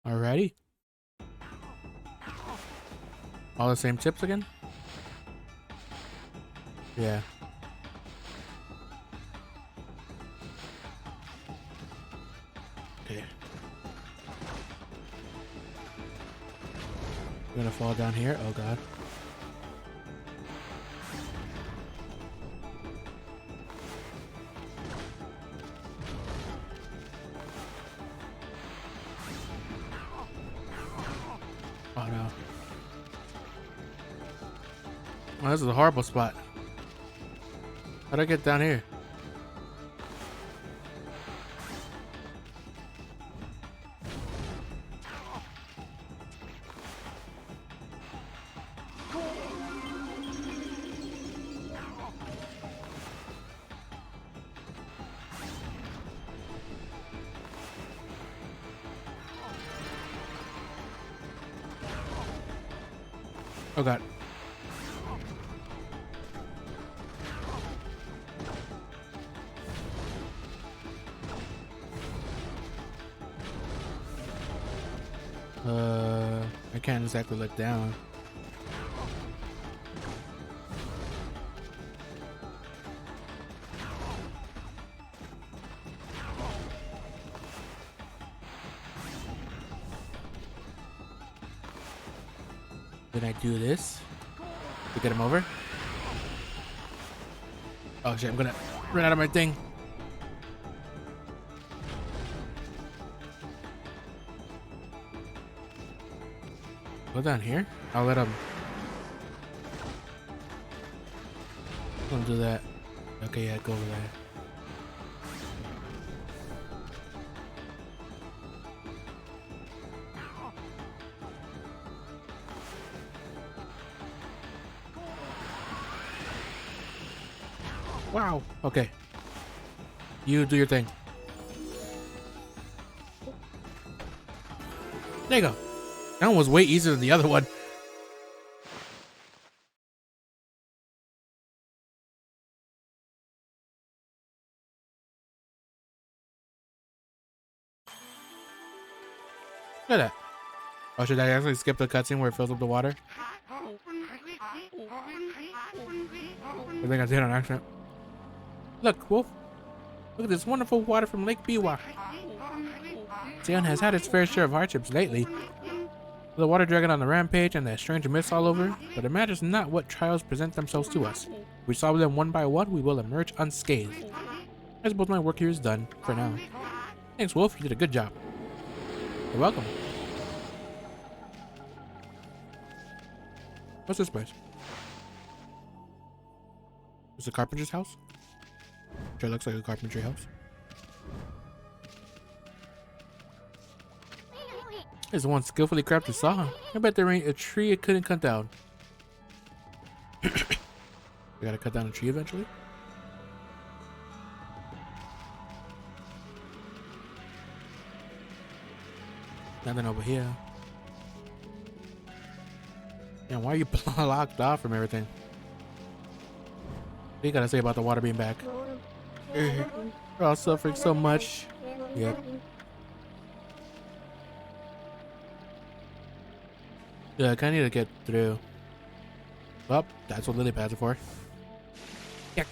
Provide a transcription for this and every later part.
Alrighty. All the same tips again? Yeah. Okay. I'm gonna fall down here. Oh god. Oh no. Oh, this is a horrible spot. How'd I get down here? Oh god. I can't exactly look down. Then I do this to get him over. Oh shit, I'm gonna run out of my thing. Go down here. I'll let him do that. Okay, yeah, go over there. Wow. Okay. You do your thing. There you go. That one was way easier than the other one. Look at that. Oh, should I actually skip the cutscene where it fills up the water? I think I did on accident. Look, Wolf. Look at this wonderful water from Lake Biwa. Sion has had its fair share of hardships lately. The water dragon on the rampage and the strange mists all over, but it matters not what trials present themselves to us. If we solve them one by one, we will emerge unscathed. I suppose my work here is done, for now. Thanks, Wolf, you did a good job. You're welcome. What's this place? Is it a carpenter's house? Sure looks like a carpentry house. There's one skillfully crafted saw. I bet there ain't a tree it couldn't cut down. We gotta cut down a tree eventually. Nothing over here. Yeah, why are you locked off from everything? What do you gotta say about the water being back? We're all suffering so much. Yep. Yeah, I kinda need to get through. Well, that's what lily pads are for. Yeah.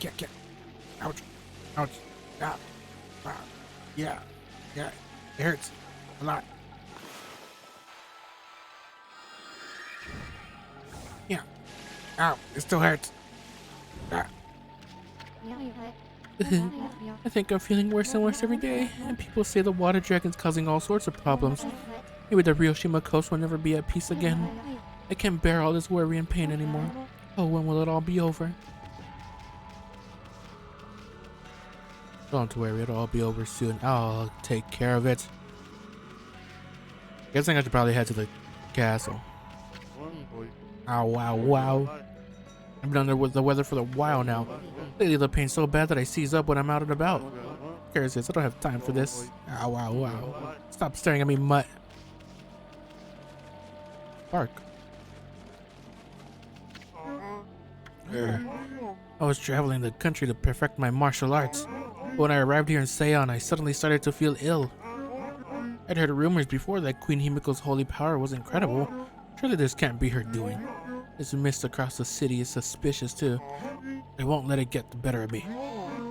Ouch. Ouch. Ah. Ah. Yeah. It hurts. A lot. Yeah. Ow. It still hurts. Ah. I think I'm feeling worse and worse every day, and people say the water dragon's causing all sorts of problems. Maybe the real Shima Coast will never be at peace again. I can't bear all this worry and pain anymore. Oh, when will it all be over? Don't worry, it'll all be over soon. I'll take care of it. Guessing I should probably head to the castle. Ow, wow. I've been under the weather for a while now. Lately the pain's so bad that I seize up when I'm out and about. Cares this? I don't have time for this. Ow, wow. Stop staring at me, mutt. Bark. I was traveling the country to perfect my martial arts. But when I arrived here in Seon, I suddenly started to feel ill. I'd heard rumors before that Queen Himiko's holy power was incredible. Surely this can't be her doing. This mist across the city is suspicious too. I won't let it get the better of me.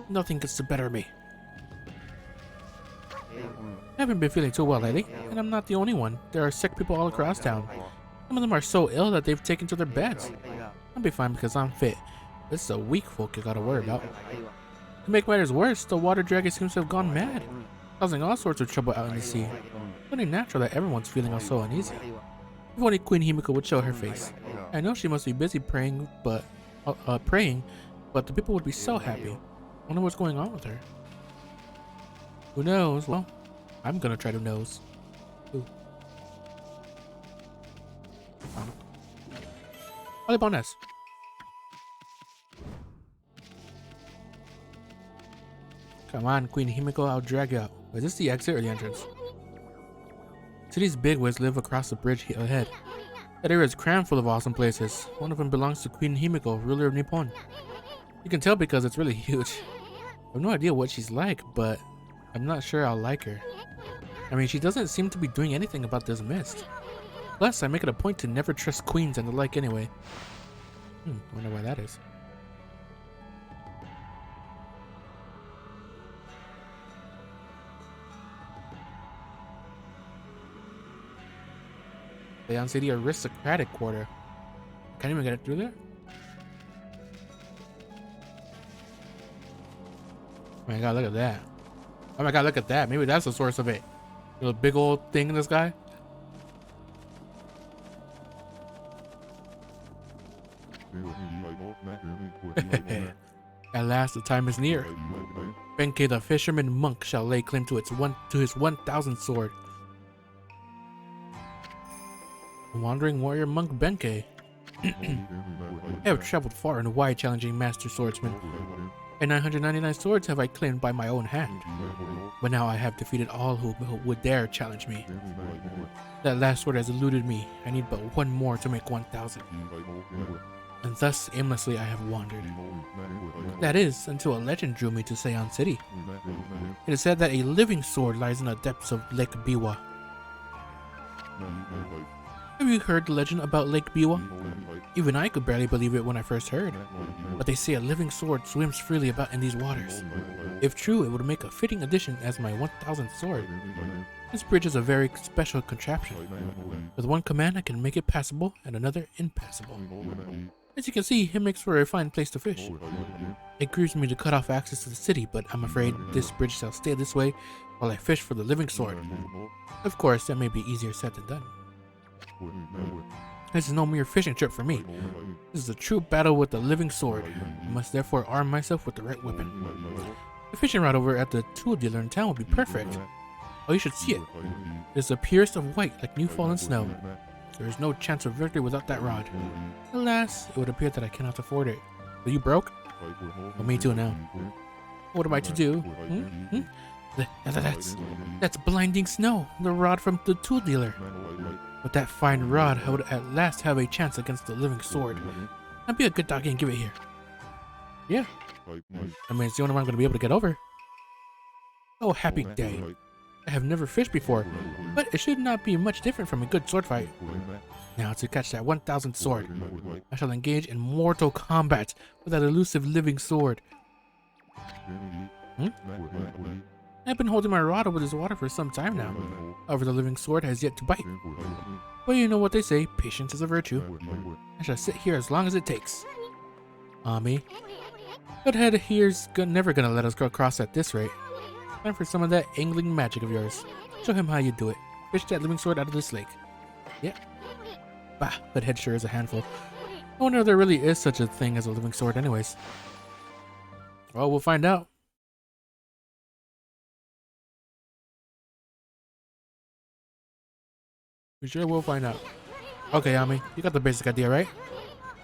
Nothing gets the better of me. I haven't been feeling too well lately, and I'm not the only one. There are sick people all across town. Some of them are so ill that they've taken to their beds. I'll be fine because I'm fit. This is a weak folk you gotta worry about. To make matters worse, the water dragon seems to have gone mad, causing all sorts of trouble out in the sea. It's only natural that everyone's feeling so uneasy. If only Queen Himiko would show her face. I know she must be busy praying, but the people would be so happy. Wonder what's going on with her. Who knows? Well, I'm gonna try to nose. Ooh. Bonus. Come on, Queen Himiko, I'll drag you out. Is this the exit or the entrance? City's bigwigs live across the bridge ahead. That area is crammed full of awesome places. One of them belongs to Queen Himiko, ruler of Nippon. You can tell because it's really huge. I have no idea what she's like, but I'm not sure I'll like her. I mean, she doesn't seem to be doing anything about this mist. Plus, I make it a point to never trust queens and the like anyway. Wonder why that is. Leon City aristocratic quarter. Can't even get it through there? Oh my god, look at that. Oh my god, look at that. Maybe that's the source of it. The big old thing in the sky. At last, the time is near. Benkei the fisherman monk shall lay claim to his 1,000th sword. Wandering warrior monk Benkei. I have traveled far and wide challenging master swordsmen, and 999 swords have I claimed by my own hand. But now I have defeated all who would dare challenge me. That last sword has eluded me. I need but one more to make 1,000. And thus aimlessly I have wandered. That is, until a legend drew me to Seon City. It is said that a living sword lies in the depths of Lake Biwa. Have you heard the legend about Lake Biwa? Even I could barely believe it when I first heard. But they say a living sword swims freely about in these waters. If true, it would make a fitting addition as my 1,000th sword. This bridge is a very special contraption. With one command I can make it passable and another impassable. As you can see, it makes for a fine place to fish. It grieves me to cut off access to the city, but I'm afraid this bridge shall stay this way while I fish for the living sword. Of course, that may be easier said than done. This is no mere fishing trip for me. This is a true battle with the living sword. I must therefore arm myself with the right weapon. The fishing rod over at the tool dealer in town would be perfect. Oh, you should see it. It is the purest of white, like new fallen snow. There is no chance of victory without that rod. Alas, it would appear that I cannot afford it. Are you broke? Well, me too now. What am I to do? That's blinding snow, the rod from the tool dealer. With that fine rod, I would at last have a chance against the living sword. I'll be a good doggy and give it here. Yeah. I mean, it's the only one I'm going to be able to get over. Oh, happy day. I have never fished before, but it should not be much different from a good sword fight. Now to catch that 1,000th sword, I shall engage in mortal combat with that elusive living sword. I've been holding my rod over this water for some time now. However, the living sword has yet to bite. But you know what they say, patience is a virtue. I shall sit here as long as it takes. Okami. Godhead here's never gonna let us go across at this rate. Time for some of that angling magic of yours. Show him how you do it. Fish that living sword out of this lake. Yeah. Bah, Godhead sure is a handful. I wonder if there really is such a thing as a living sword anyways. Well, we'll find out. We sure will find out. Okay, Ami, you got the basic idea, right?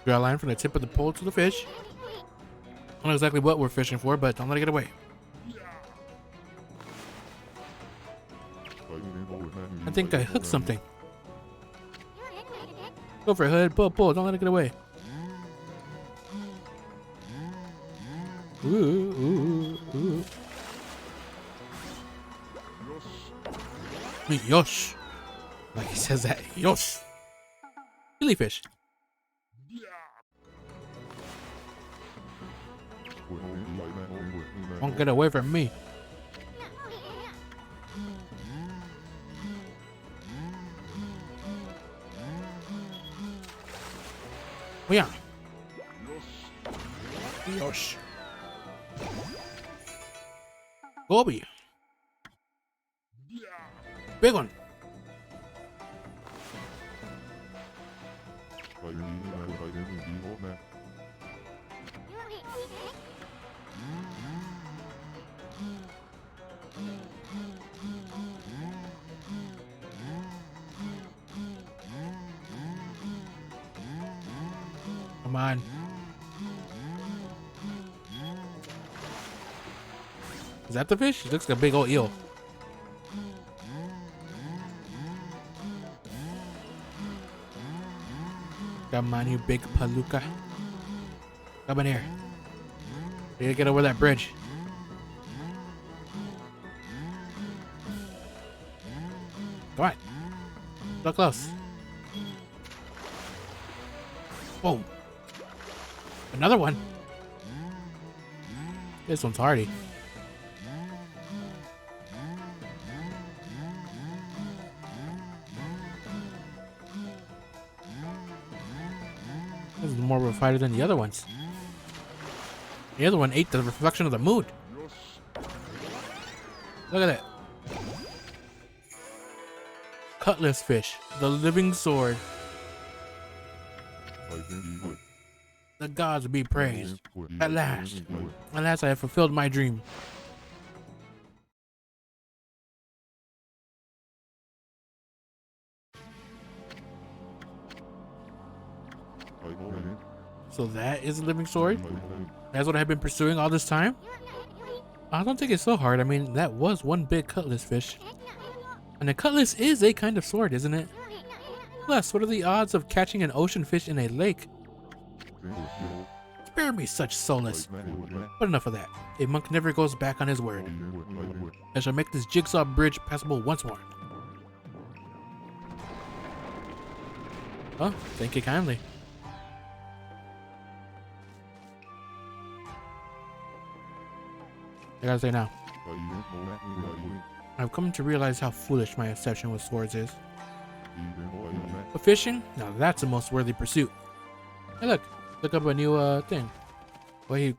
Draw a line from the tip of the pole to the fish. I don't know exactly what we're fishing for, but don't let it get away. I think I hooked something. Go for it, Hood. Pull, pull. Don't let it get away. Ooh, ooh, ooh. Yosh. Like he says that. Yosh. Jellyfish. Won't get away from me. Oh yeah. Yosh. Gobi. Big one. Come on. Is that the fish? It looks like a big old eel. Come on, you big palooka. Come in here. We gotta get over that bridge. Come on. So close. Whoa. Another one. This one's hardy. This is more of a fighter than the other ones. The other one ate the reflection of the moon. Look at that. Cutlass fish, the living sword. The gods be praised. At last I have fulfilled my dream. So that is a living sword? That's what I've been pursuing all this time? I don't think it's so hard. I mean, that was one big cutlass fish. And a cutlass is a kind of sword, isn't it? Plus, what are the odds of catching an ocean fish in a lake? Spare me such solace. But enough of that. A monk never goes back on his word. I shall make this jigsaw bridge passable once more. Oh, thank you kindly. I gotta say now, I've come to realize how foolish my obsession with swords is. But fishing? Now that's the most worthy pursuit. Hey look up a new thing. Well, he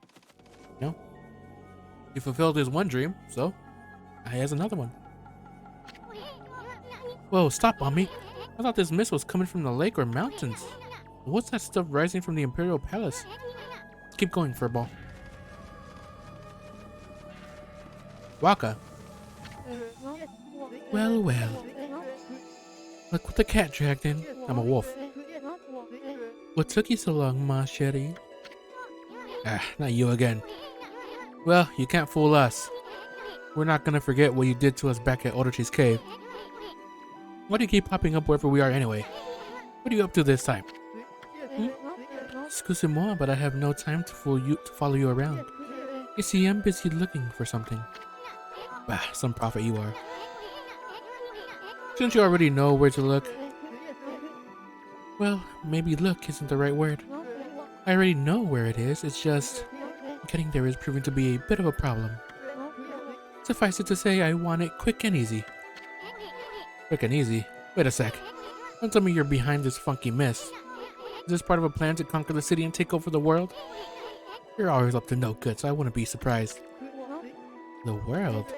fulfilled his one dream, so he has another one. Whoa, stop on me. I thought this mist was coming from the lake or mountains. What's that stuff rising from the Imperial Palace? Let's keep going, furball. Waka. Well, well. Look what the cat dragged in. I'm a wolf. What took you so long, ma chérie? Ah, not you again. Well, you can't fool us. We're not gonna forget what you did to us back at Odochi's cave. Why do you keep popping up wherever we are anyway? What are you up to this time? Excusez-moi, but I have no time to follow you around. You see, I'm busy looking for something. Ah, some prophet you are. Shouldn't you already know where to look? Well, maybe look isn't the right word. I already know where it is, it's just getting there is proving to be a bit of a problem. Suffice it to say, I want it quick and easy. Quick and easy? Wait a sec. Don't tell me you're behind this funky mess. Is this part of a plan to conquer the city and take over the world? You're always up to no good, so I wouldn't be surprised. The world?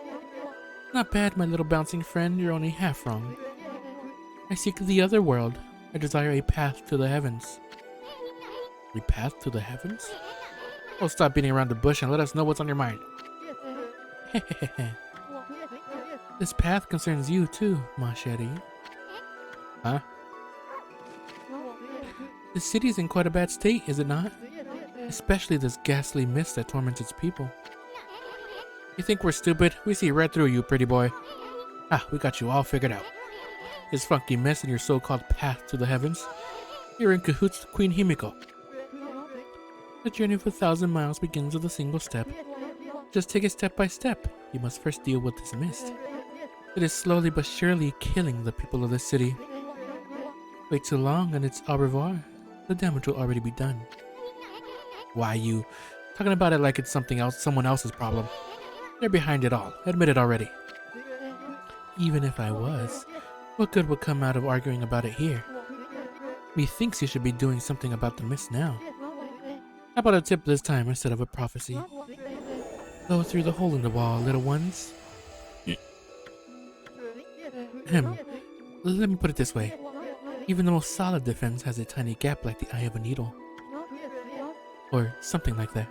Not bad, my little bouncing friend. You're only half wrong. I seek the other world. I desire a path to the heavens. A path to the heavens? Oh, stop beating around the bush and let us know what's on your mind. This path concerns you too, ma chérie. Huh? The city's in quite a bad state, is it not? Especially this ghastly mist that torments its people. You think we're stupid? We see right through you, pretty boy. Ah, we got you all figured out. This funky mess and your so-called path to the heavens. You're in cahoots with Queen Himiko. The journey of 1,000 miles begins with a single step. Just take it step by step. You must first deal with this mist. It is slowly but surely killing the people of the city. Wait too long and it's au revoir. The damage will already be done. Why you talking about it like it's something else, someone else's problem? They're behind it all. Admit it already. Even if I was, what good would come out of arguing about it here? Methinks you should be doing something about the mist now. How about a tip this time instead of a prophecy? Go through the hole in the wall, little ones. Let me put it this way. Even the most solid defense has a tiny gap like the eye of a needle. Or something like that.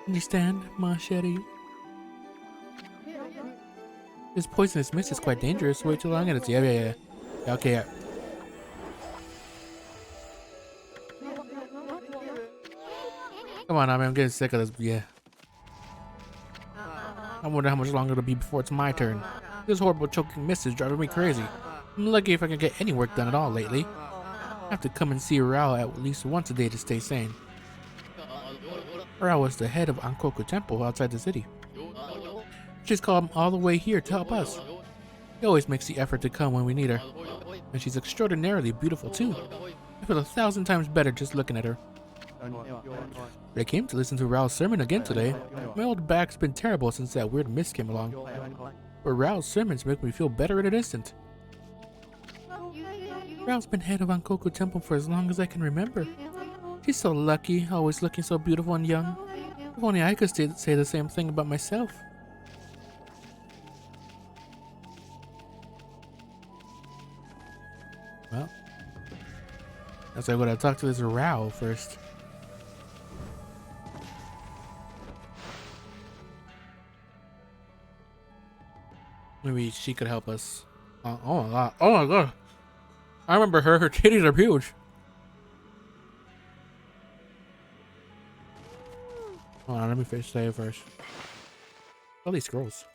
Understand, ma chérie? This poisonous mist is quite dangerous. Wait too long and it's... Yeah. Okay, yeah. Come on, I'm getting sick of this. Yeah. I wonder how much longer it'll be before it's my turn. This horrible choking mist is driving me crazy. I'm lucky if I can get any work done at all lately. I have to come and see Rao at least once a day to stay sane. Rao was the head of Ankoku Temple outside the city. She's called all the way here to help us. She always makes the effort to come when we need her. And she's extraordinarily beautiful too. I feel 1,000 times better just looking at her. I came to listen to Rao's sermon again today. My old back's been terrible since that weird mist came along. But Rao's sermons make me feel better in an instant. Rao's been head of Ankoku Temple for as long as I can remember. She's so lucky, always looking so beautiful and young. If only I could say the same thing about myself. Well, guess I gotta talk to this Rao first. Maybe she could help us. Oh my god. Oh my god. I remember her. Her titties are huge. Hold on, let me say it first. All these scrolls.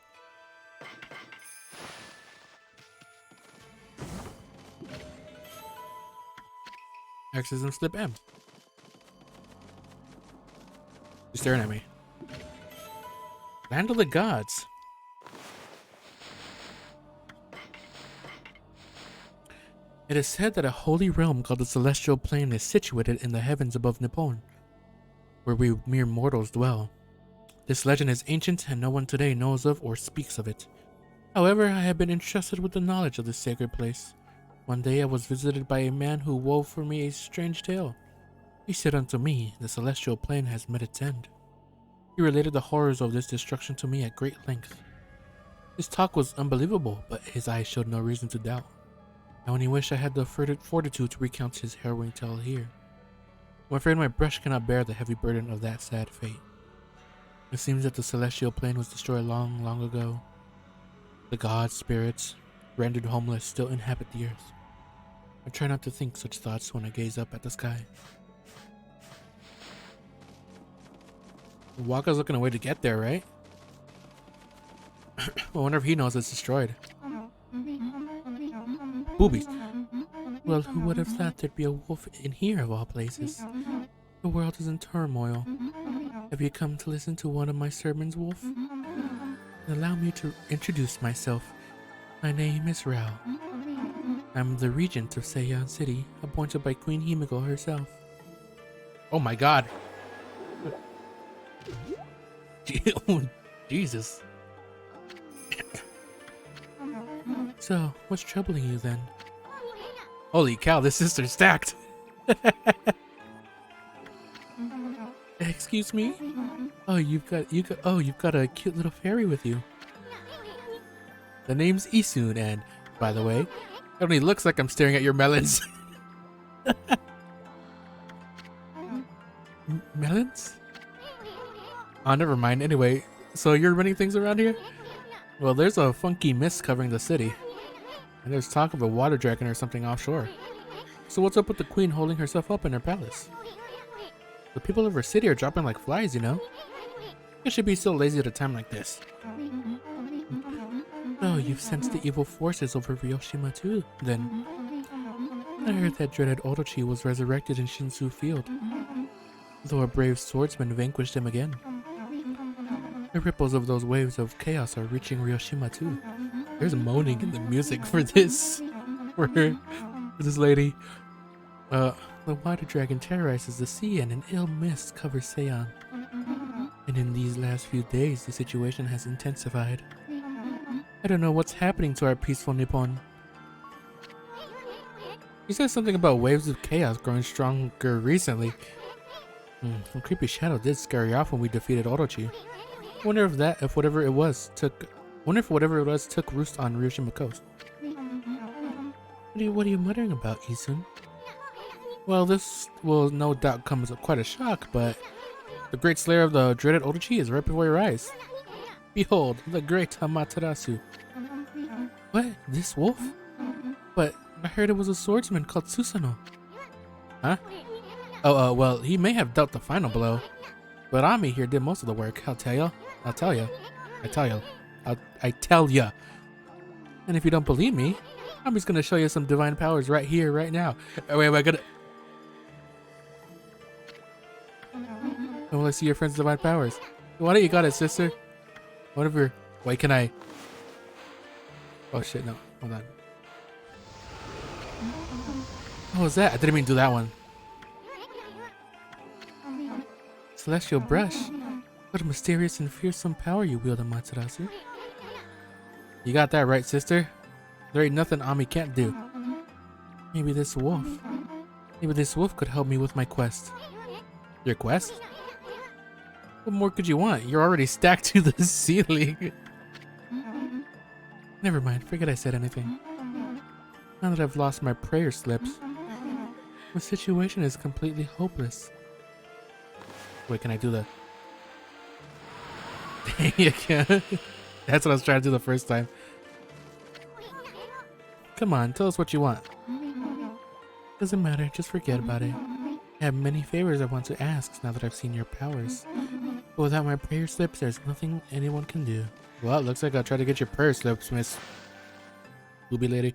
X's and slip M. She's staring at me. Land of the gods. It is said that a holy realm called the Celestial Plane is situated in the heavens above Nippon, where we mere mortals dwell. This legend is ancient and no one today knows of or speaks of it. However, I have been entrusted with the knowledge of this sacred place. One day I was visited by a man who wove for me a strange tale. He said unto me, the Celestial Plane has met its end. He related the horrors of this destruction to me at great length. His talk was unbelievable, but his eyes showed no reason to doubt. I only wish I had the fortitude to recount his harrowing tale here. I'm afraid my brush cannot bear the heavy burden of that sad fate. It seems that the Celestial Plane was destroyed long, long ago. The gods, spirits, rendered homeless, still inhabit the earth. I try not to think such thoughts when I gaze up at the sky. Waka's looking away to get there, right? I wonder if he knows it's destroyed. Boobies. Well, who would have thought there'd be a wolf in here of all places? The world is in turmoil. Have you come to listen to one of my sermons, Wolf? Allow me to introduce myself. My name is Rao. I'm the regent of Seiyan City, appointed by Queen Himiko herself. Oh my god. Oh, Jesus. So, what's troubling you then? Holy cow, this sister's stacked. Excuse me? Oh, you've got a cute little fairy with you. The name's Isun, and by the way, it only looks like I'm staring at your melons. Melons? Oh, never mind. Anyway, so you're running things around here? Well, there's a funky mist covering the city. And there's talk of a water dragon or something offshore. So what's up with the queen holding herself up in her palace? The people of her city are dropping like flies, you know? You should be so lazy at a time like this. Oh, you've sensed the evil forces over Ryoshima too, then. I heard that dreaded Orochi was resurrected in Shinsu Field, though a brave swordsman vanquished him again. The ripples of those waves of chaos are reaching Ryoshima too. There's moaning in the music for this. For this lady. The water dragon terrorizes the sea and an ill mist covers Seion. And in these last few days, the situation has intensified. I don't know what's happening to our peaceful Nippon. He says something about waves of chaos growing stronger recently. A creepy shadow did scare you off when we defeated Orochi. Wonder if whatever it was took roost on Ryushima Coast. What are you muttering about, Isun? Well, this will no doubt come as quite a shock, but the great slayer of the dreaded Orochi is right before your eyes. Behold, the great Amaterasu. What? This wolf? But I heard it was a swordsman called Susanoo. Huh? Oh, well, he may have dealt the final blow, but Ami here did most of the work. I tell ya. And if you don't believe me, I'm just gonna show you some divine powers right here, right now. Oh, wait, I gotta... When will I see your friend's divine powers? Why don't you got it, sister? Whatever. Wait, can I... Oh shit, no. Hold on. What was that? I didn't mean to do that one. Celestial brush. What a mysterious and fearsome power you wield, Amaterasu. You got that right, sister. There ain't nothing Ami can't do. Maybe this wolf could help me with my quest. Your quest? What more could you want? You're already stacked to the ceiling. Never mind, forget I said anything. Now that I've lost my prayer slips, the situation is completely hopeless. Wait, can I do the... Dang, you can't. That's what I was trying to do the first time. Come on, tell us what you want. Doesn't matter, just forget about it. I have many favors I want to ask now that I've seen your powers. But without my prayer slips, there's nothing anyone can do. Well, it looks like I'll try to get your prayer slips, Miss Booby Lady.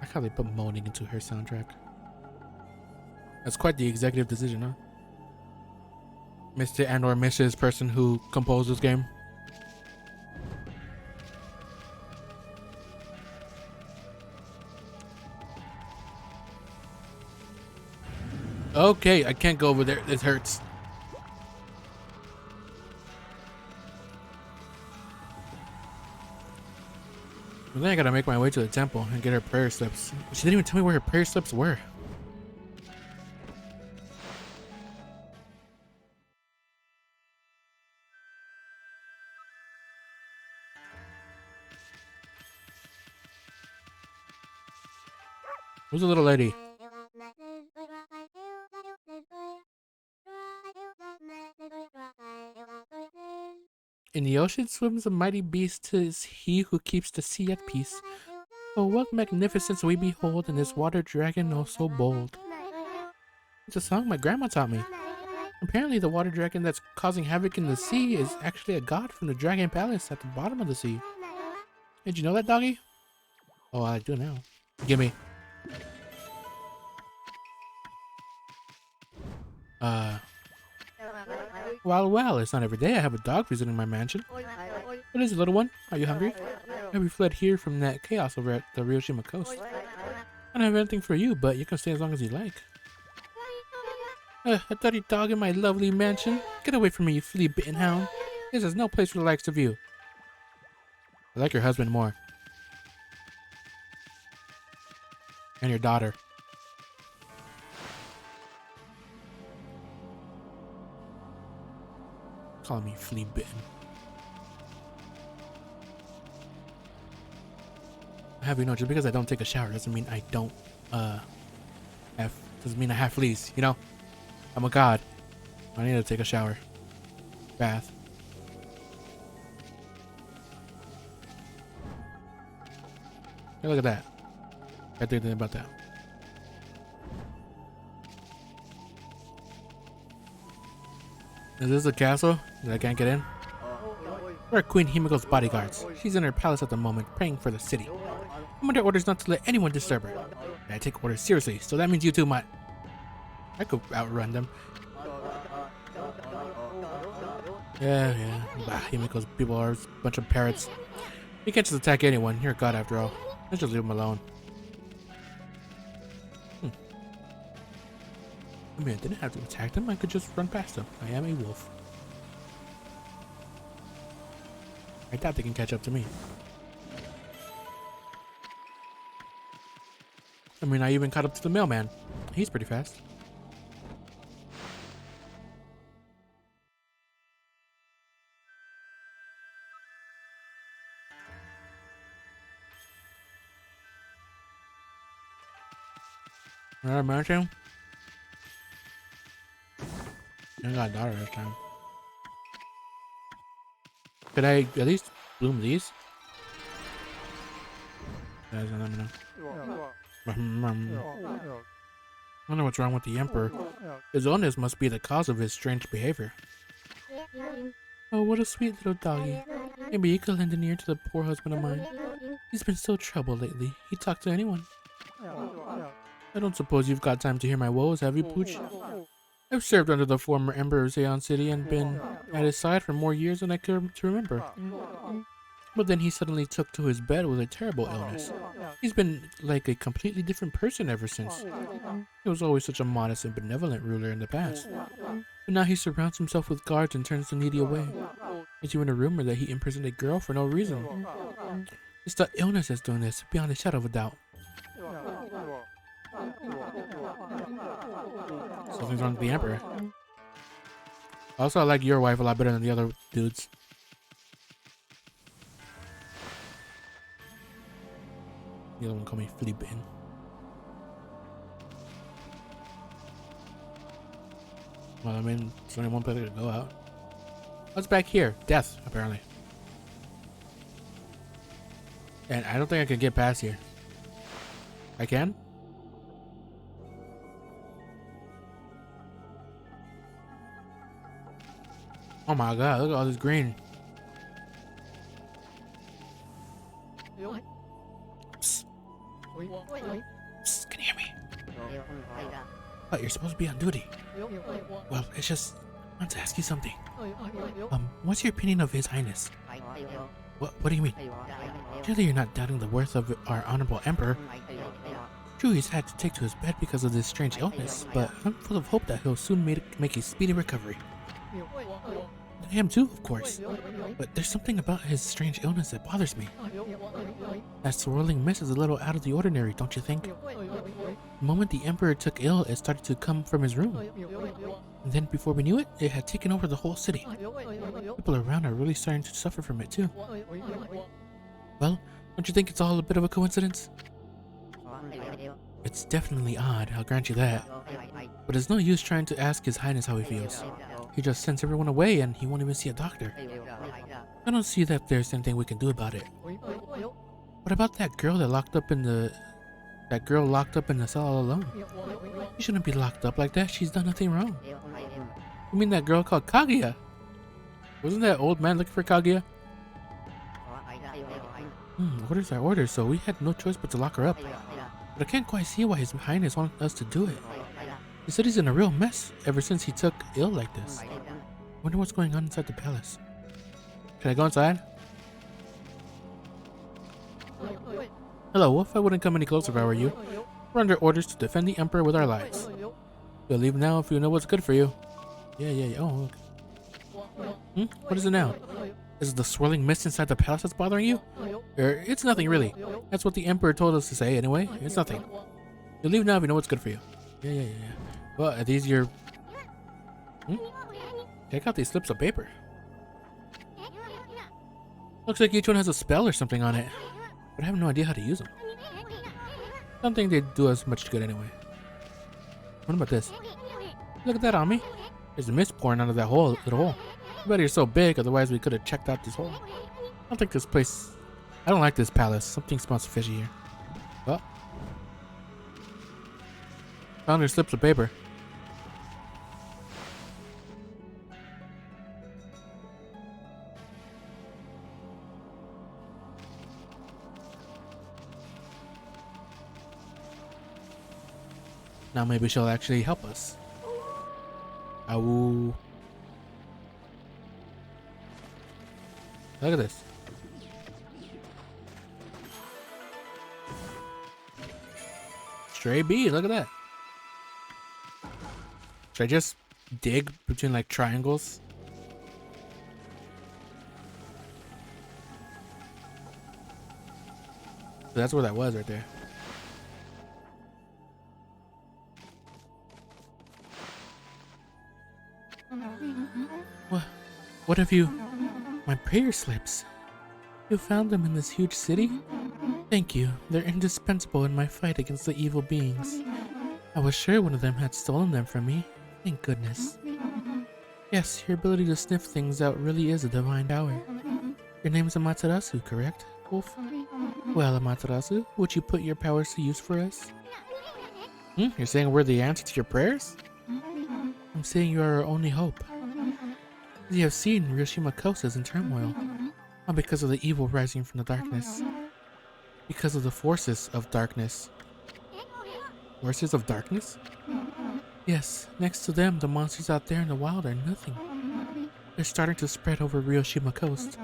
I how they put moaning into her soundtrack. That's quite the executive decision, huh? Mr. and or Mrs. person who composed this game. Okay, I can't go over there. This hurts. But then I gotta make my way to the temple and get her prayer slips. She didn't even tell me where her prayer slips were. Who's the little lady? In the ocean swims a mighty beast, 'tis he who keeps the sea at peace. Oh, what magnificence we behold in this water dragon oh so bold. It's a song my grandma taught me. Apparently the water dragon that's causing havoc in the sea is actually a god from the dragon palace at the bottom of the sea. Did you know that, doggy? Oh, I do now. Gimme. Well, it's not every day I have a dog visiting my mansion. What is it, little one? Are you hungry? We fled here from that chaos over at the Ryushima coast. I don't have anything for you, but you can stay as long as you like. A dirty dog in my lovely mansion. Get away from me, you flea-bitten hound. This is no place for the likes of you. I like your husband more. And your daughter. Calling me flea-bitten. I have you know, just because I don't take a shower doesn't mean I don't doesn't mean I have fleas, you know? I'm a god. I need to take a shower. Bath. Hey, look at that. I think about that. Is this a castle that I can't get in? We're Queen Himiko's bodyguards. She's in her palace at the moment, praying for the city. I'm under orders not to let anyone disturb her. And I take orders seriously, so that means you two might... I could outrun them. Yeah. Bah, Himiko's people are a bunch of parrots. He can't just attack anyone. You're a god after all. Let's just leave him alone. I mean, I didn't have to attack them. I could just run past them. I am a wolf. I doubt they can catch up to me. I mean, I even caught up to the mailman. He's pretty fast. Another mansion? I got a daughter this time. Could I at least bloom these? Guys, let me know. I don't know what's wrong with the Emperor. His illness must be the cause of his strange behavior. Oh, what a sweet little doggy. Maybe you could lend an ear to the poor husband of mine. He's been so troubled lately. He'd talk to anyone. I don't suppose you've got time to hear my woes, have you, Pooch? I've served under the former Emperor of Zeon City and been at his side for more years than I care to remember. But then he suddenly took to his bed with a terrible illness. He's been like a completely different person ever since. He was always such a modest and benevolent ruler in the past. But now he surrounds himself with guards and turns the needy away. There's even a rumor that he imprisoned a girl for no reason. It's the illness that's doing this, beyond a shadow of a doubt. Something's wrong with the Emperor. Also, I like your wife a lot better than the other dudes. The other one called me flea bitten. Well, I mean, there's only one place to go out. What's back here? Death, apparently. And I don't think I can get past here. I can? Oh my god, look at all this green. Psst. Psst, can you hear me? But you're supposed to be on duty. Well, it's just, I want to ask you something. What's your opinion of His Highness? What do you mean? Surely you're not doubting the worth of our honorable Emperor. True, he's had to take to his bed because of this strange illness, but I'm full of hope that he'll soon make a speedy recovery. I am too, of course. But there's something about his strange illness that bothers me. That swirling mist is a little out of the ordinary, don't you think? The moment the Emperor took ill, it started to come from his room. And then before we knew it, it had taken over the whole city. People around are really starting to suffer from it too. Well, don't you think it's all a bit of a coincidence? It's definitely odd, I'll grant you that. But it's no use trying to ask His Highness how he feels. He just sends everyone away and he won't even see a doctor. I don't see that there's anything we can do about it. What about that girl that locked up in the... That girl locked up in the cell all alone? She shouldn't be locked up like that, she's done nothing wrong. You mean that girl called Kaguya? Wasn't that old man looking for Kaguya? Orders are orders, so we had no choice but to lock her up. But I can't quite see why His Highness wants us to do it. The city's in a real mess ever since he took ill like this. Wonder what's going on inside the palace. Can I go inside? Hello, Wolf. I wouldn't come any closer if I were you. We're under orders to defend the Emperor with our lives. You'll leave now if you know what's good for you. Yeah. Oh, look. What is it now? Is it the swirling mist inside the palace that's bothering you? It's nothing really. That's what the Emperor told us to say anyway. It's nothing. You'll leave now if you know what's good for you. Yeah. Well, are these your... Check out these slips of paper. Looks like each one has a spell or something on it. But I have no idea how to use them. Don't think they do us much good anyway. What about this? Look at that on me. There's a mist pouring out of that little hole. I bet you're so big, otherwise we could have checked out this hole. I don't think this place... I don't like this palace. Something smells fishy here. Well. Found your slips of paper. Now maybe she'll actually help us. Ow. Look at this. Stray bee, look at that. Should I just dig between like triangles? That's where that was right there. What have you? My prayer slips. You found them in this huge city? Thank you. They're indispensable in my fight against the evil beings. I was sure one of them had stolen them from me. Thank goodness. Yes, your ability to sniff things out really is a divine power. Your name's Amaterasu, correct, Wolf? Well, Amaterasu, would you put your powers to use for us? You're saying we're the answer to your prayers? I'm saying you are our only hope. As you have seen, Hiroshima Coast is in turmoil. Not because of the evil rising from the darkness. Because of the forces of darkness. Forces of darkness? Yes, next to them, the monsters out there in the wild are nothing. They're starting to spread over Hiroshima Coast.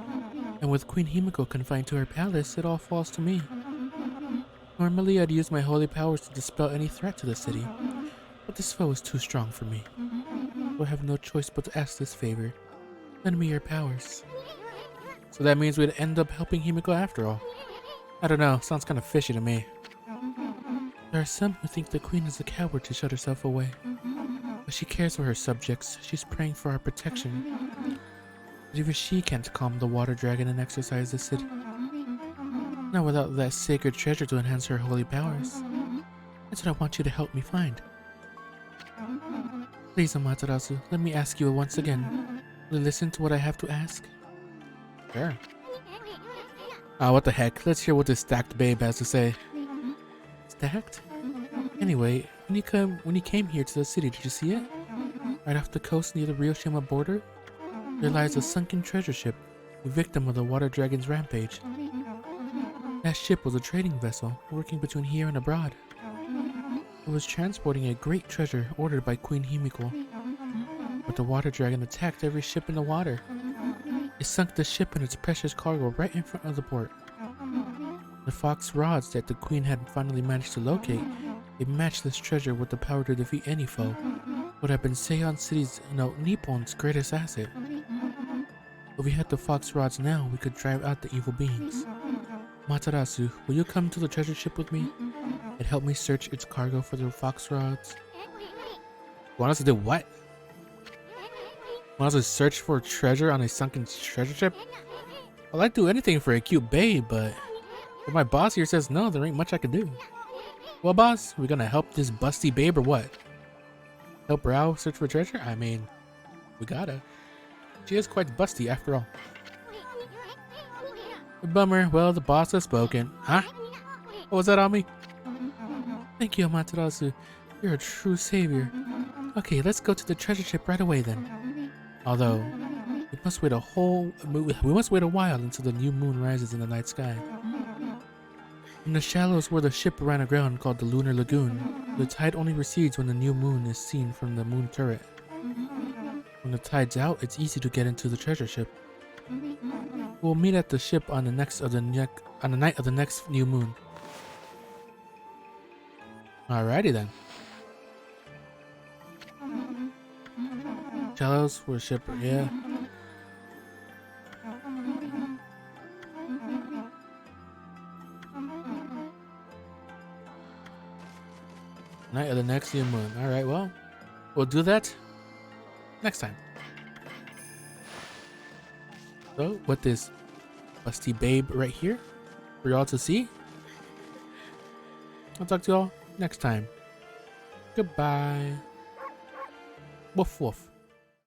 And with Queen Himiko confined to her palace, it all falls to me. Normally, I'd use my holy powers to dispel any threat to the city. But this foe is too strong for me. So I have no choice but to ask this favor. Lend me your powers. So that means we'd end up helping Himiko after all. I don't know, sounds kind of fishy to me. There are some who think the queen is a coward to shut herself away. But she cares for her subjects, she's praying for our protection. But even she can't calm the water dragon and exorcise the city. Not without that sacred treasure to enhance her holy powers. That's what I want you to help me find. Please, Amaterasu, let me ask you once again. Will you listen to what I have to ask? Sure. What the heck? Let's hear what this stacked babe has to say. Stacked? Anyway, when you came here to the city, did you see it? Right off the coast near the Hiroshima border? There lies a sunken treasure ship, a victim of the water dragon's rampage. That ship was a trading vessel, working between here and abroad. It was transporting a great treasure ordered by Queen Himiko. But the water dragon attacked every ship in the water. It sunk the ship and its precious cargo right in front of the port. The fox rods that the queen had finally managed to locate, a matchless treasure with the power to defeat any foe, would have been Seion City's, Nippon's greatest asset. If we had the fox rods now, we could drive out the evil beings. Matarasu, will you come to the treasure ship with me and help me search its cargo for the fox rods? Want us to do what? Want us to search for treasure on a sunken treasure ship? Well, I'd do anything for a cute babe, but if my boss here says no, there ain't much I can do. Well, boss, we gonna help this busty babe or what? Help her out search for treasure? I mean, we gotta. She is quite busty after all. Bummer. Well, the boss has spoken. Huh? What was that on me? Thank you, Amaterasu. You're a true savior. Okay, let's go to the treasure ship right away then. Although, we must wait a while until the new moon rises in the night sky. In the shallows where the ship ran aground called the Lunar Lagoon, the tide only recedes when the new moon is seen from the moon turret. When the tide's out, it's easy to get into the treasure ship. We'll meet at the ship on the night of the next new moon. Alrighty then. Shallows where ship, yeah. Night of the next new moon. Alright, well, we'll do that next time. So, with this busty babe right here for y'all to see, I'll talk to y'all next time. Goodbye. Woof woof.